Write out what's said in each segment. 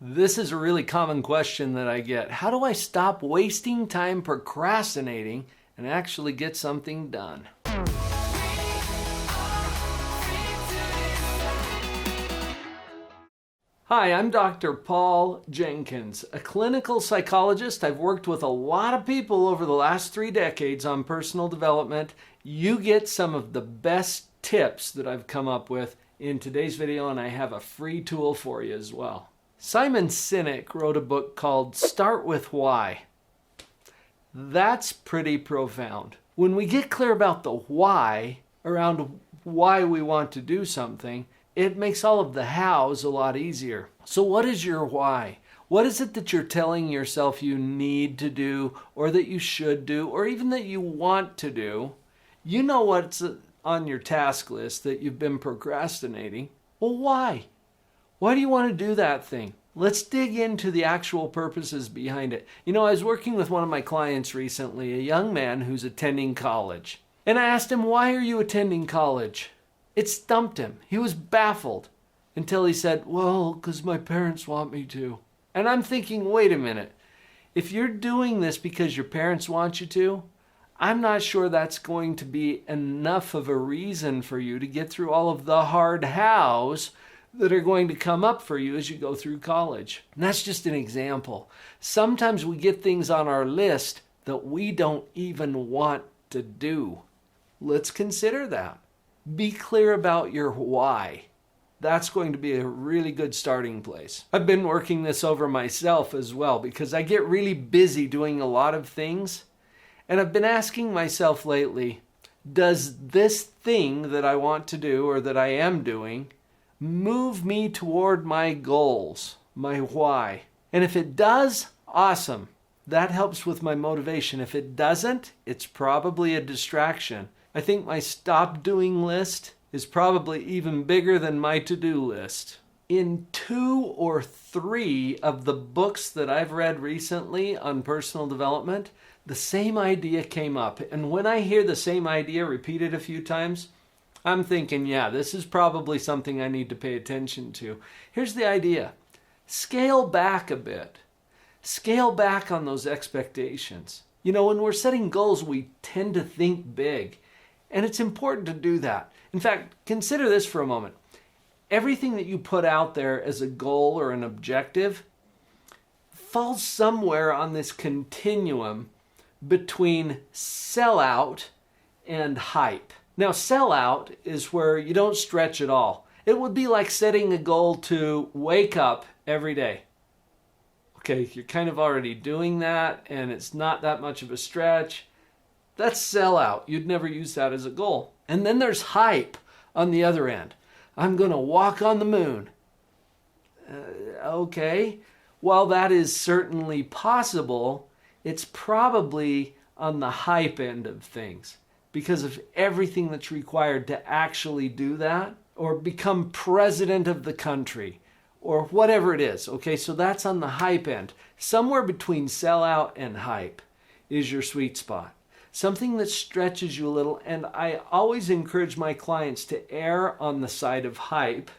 This is a really common question that I get. How do I stop wasting time procrastinating and actually get something done? Hi, I'm Dr. Paul Jenkins, a clinical psychologist. I've worked with a lot of people over the last 3 decades on personal development. You get some of the best tips that I've come up with in today's video, and I have a free tool for you as well. Simon Sinek wrote a book called Start With Why. That's pretty profound. When we get clear about the why, around why we want to do something, it makes all of the hows a lot easier. So what is your why? What is it that you're telling yourself you need to do, or that you should do, or even that you want to do? You know what's on your task list that you've been procrastinating. Well, why? Why do you want to do that thing? Let's dig into the actual purposes behind it. You know, I was working with one of my clients recently, a young man who's attending college. And I asked him, why are you attending college? It stumped him. He was baffled until he said, well, because my parents want me to. And I'm thinking, wait a minute. If you're doing this because your parents want you to, I'm not sure that's going to be enough of a reason for you to get through all of the hard hows that are going to come up for you as you go through college. And that's just an example. Sometimes we get things on our list that we don't even want to do. Let's consider that. Be clear about your why. That's going to be a really good starting place. I've been working this over myself as well because I get really busy doing a lot of things. And I've been asking myself lately, does this thing that I want to do or that I am doing move me toward my goals, my why? And if it does, awesome. That helps with my motivation. If it doesn't, it's probably a distraction. I think my stop doing list is probably even bigger than my to-do list. In 2 or 3 of the books that I've read recently on personal development, the same idea came up. And when I hear the same idea repeated a few times, I'm thinking, yeah, this is probably something I need to pay attention to. Here's the idea. Scale back a bit. Scale back on those expectations. You know, when we're setting goals, we tend to think big. And it's important to do that. In fact, consider this for a moment. Everything that you put out there as a goal or an objective falls somewhere on this continuum between sellout and hype. Now, sellout is where you don't stretch at all. It would be like setting a goal to wake up every day. Okay, you're kind of already doing that, and it's not that much of a stretch. That's sellout. You'd never use that as a goal. And then there's hype on the other end. I'm going to walk on the moon. Okay, while that is certainly possible, it's probably on the hype end of things because of everything that's required to actually do that or become president of the country or whatever it is. Okay, so that's on the hype end. Somewhere between sellout and hype is your sweet spot. Something that stretches you a little, and I always encourage my clients to err on the side of hype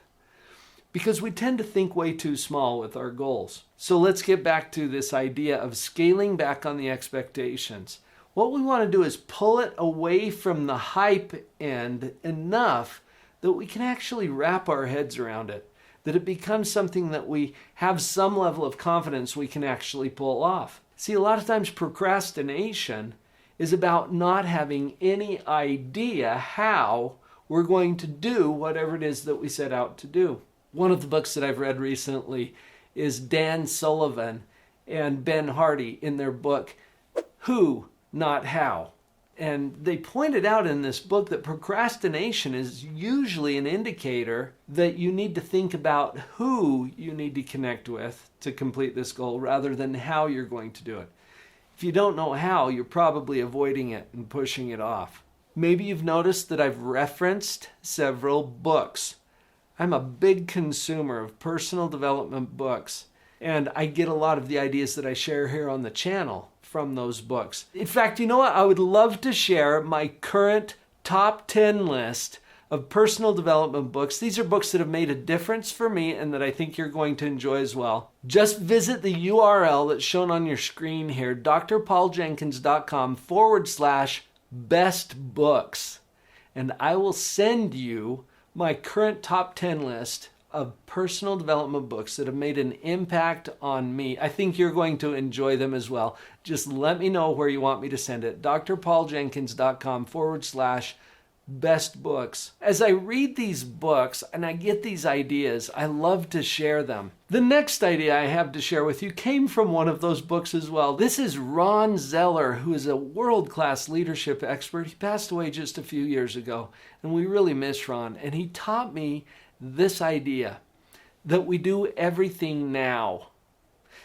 because we tend to think way too small with our goals. So let's get back to this idea of scaling back on the expectations. What we want to do is pull it away from the hype end enough that we can actually wrap our heads around it, that it becomes something that we have some level of confidence we can actually pull off. See, a lot of times procrastination is about not having any idea how we're going to do whatever it is that we set out to do. One of the books that I've read recently is Dan Sullivan and Ben Hardy in their book, Who, Not How. And they pointed out in this book that procrastination is usually an indicator that you need to think about who you need to connect with to complete this goal rather than how you're going to do it. If you don't know how, you're probably avoiding it and pushing it off. Maybe you've noticed that I've referenced several books. I'm a big consumer of personal development books, and I get a lot of the ideas that I share here on the channel from those books. In fact, you know what? I would love to share my current top 10 list of personal development books. These are books that have made a difference for me and that I think you're going to enjoy as well. Just visit the URL that's shown on your screen here, drpauljenkins.com/best books. And I will send you my current top 10 list of personal development books that have made an impact on me. I think you're going to enjoy them as well. Just let me know where you want me to send it. drpauljenkins.com/best books. As I read these books and I get these ideas, I love to share them. The next idea I have to share with you came from one of those books as well. This is Ron Zeller, who is a world-class leadership expert. He passed away just a few years ago, and we really miss Ron. And he taught me this idea that we do everything now.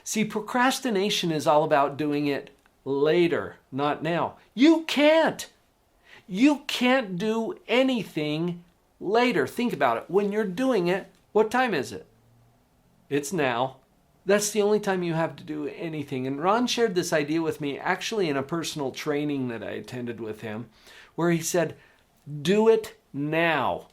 See, procrastination is all about doing it later, not now. You can't do anything later. Think about it. When you're doing it, what time is it? It's now. That's the only time you have to do anything. And Ron shared this idea with me actually in a personal training that I attended with him, where he said, do it now.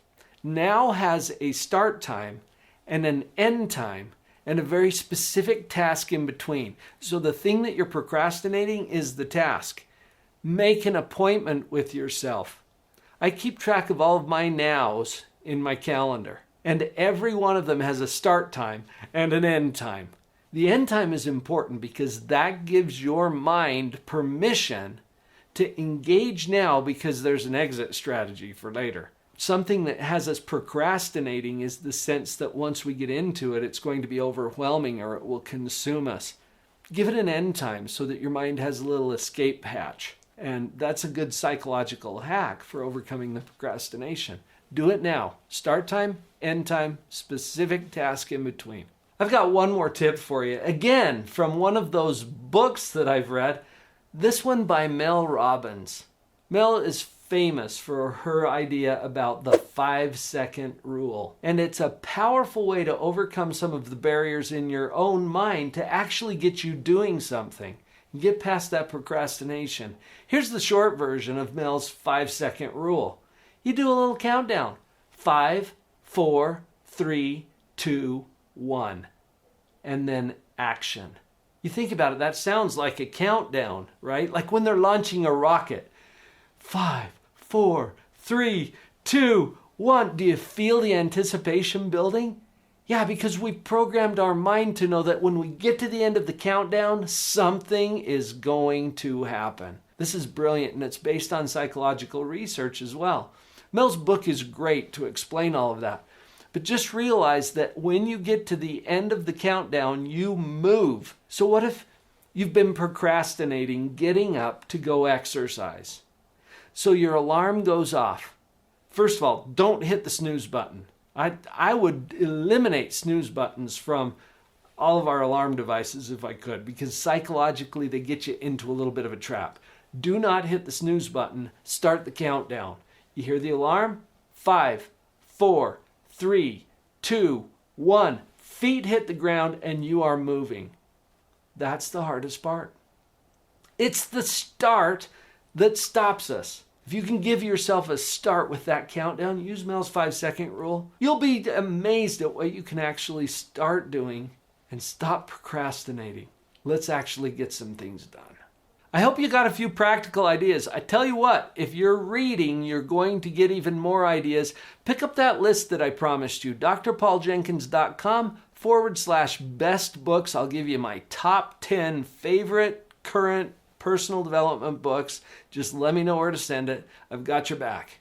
Now has a start time and an end time and a very specific task in between. So the thing that you're procrastinating is the task. Make an appointment with yourself. I keep track of all of my nows in my calendar, and every one of them has a start time and an end time. The end time is important because that gives your mind permission to engage now because there's an exit strategy for later. Something that has us procrastinating is the sense that once we get into it, it's going to be overwhelming or it will consume us. Give it an end time so that your mind has a little escape hatch. And that's a good psychological hack for overcoming the procrastination. Do it now. Start time, end time, specific task in between. I've got one more tip for you. Again, from one of those books that I've read, this one by Mel Robbins. Mel is famous for her idea about the 5-second rule. And it's a powerful way to overcome some of the barriers in your own mind to actually get you doing something. Get past that procrastination. Here's the short version of Mel's 5-second rule. You do a little countdown. 5, 4, 3, 2, 1. And then action. You think about it, that sounds like a countdown, right? Like when they're launching a rocket. 5, 4, 3, 2, 1. Do you feel the anticipation building? Yeah, because we programmed our mind to know that when we get to the end of the countdown, something is going to happen. This is brilliant, and it's based on psychological research as well. Mel's book is great to explain all of that. But just realize that when you get to the end of the countdown, you move. So what if you've been procrastinating getting up to go exercise? So your alarm goes off. First of all, don't hit the snooze button. I would eliminate snooze buttons from all of our alarm devices if I could, because psychologically they get you into a little bit of a trap. Do not hit the snooze button. Start the countdown. You hear the alarm? 5, 4, 3, 2, 1. Feet hit the ground and you are moving. That's the hardest part. It's the start that stops us. If you can give yourself a start with that countdown, use Mel's 5-second rule, you'll be amazed at what you can actually start doing and stop procrastinating. Let's actually get some things done. I hope you got a few practical ideas. I tell you what, if you're reading, you're going to get even more ideas. Pick up that list that I promised you, drpauljenkins.com/best books. I'll give you my top 10 favorite current personal development books. Just let me know where to send it. I've got your back.